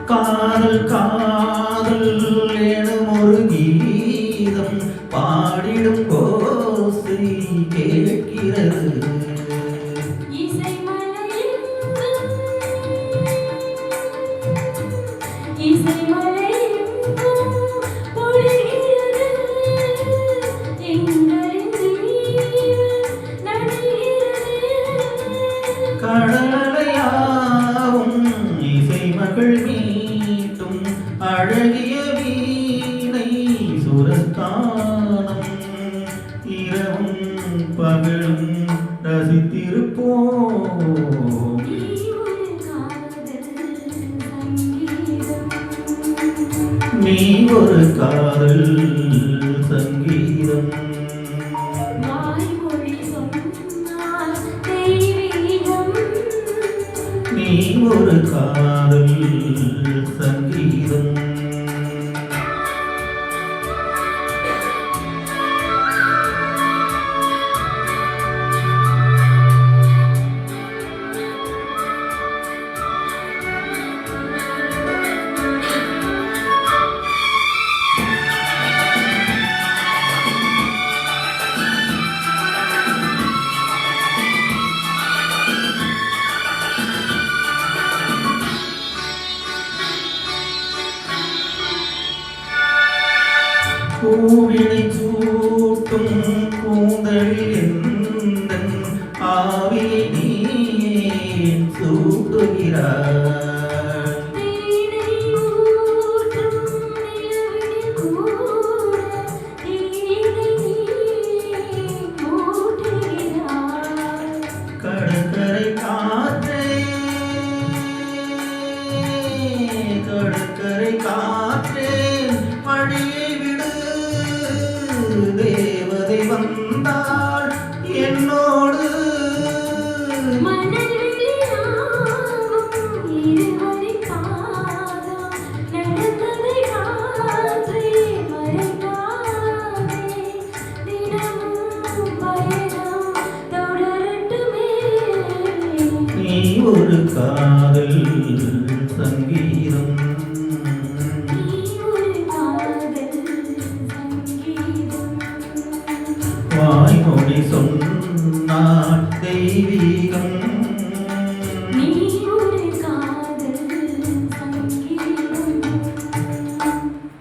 காதல் காதல் எனும் ஒரு கீதம் பாடிடும் ஓசை கேட்கிறது. கடலையாவும் இசை மகள் மீட்டும் அழகிய வீணை சுரஸ்தானம் இரவும் பகலும் ரசித்திருப்போம். நீ ஒரு காதல் சங்கீதம். நீ ஒரு காதல் சங்கீதம். பூவினை சூட்டும் கூந்தலில் எந்தன் ஆவியை நீ சூட்டுகிறாய். கடற்கரை காற்றே கடற்கரை காற்றே மழையை விடு. தேவதை வந்தாள் என்னோடு. நீ ஒரு காதல் சங்கீதம். வாய்மொழி சொன்னாள் தெய்வீகம்.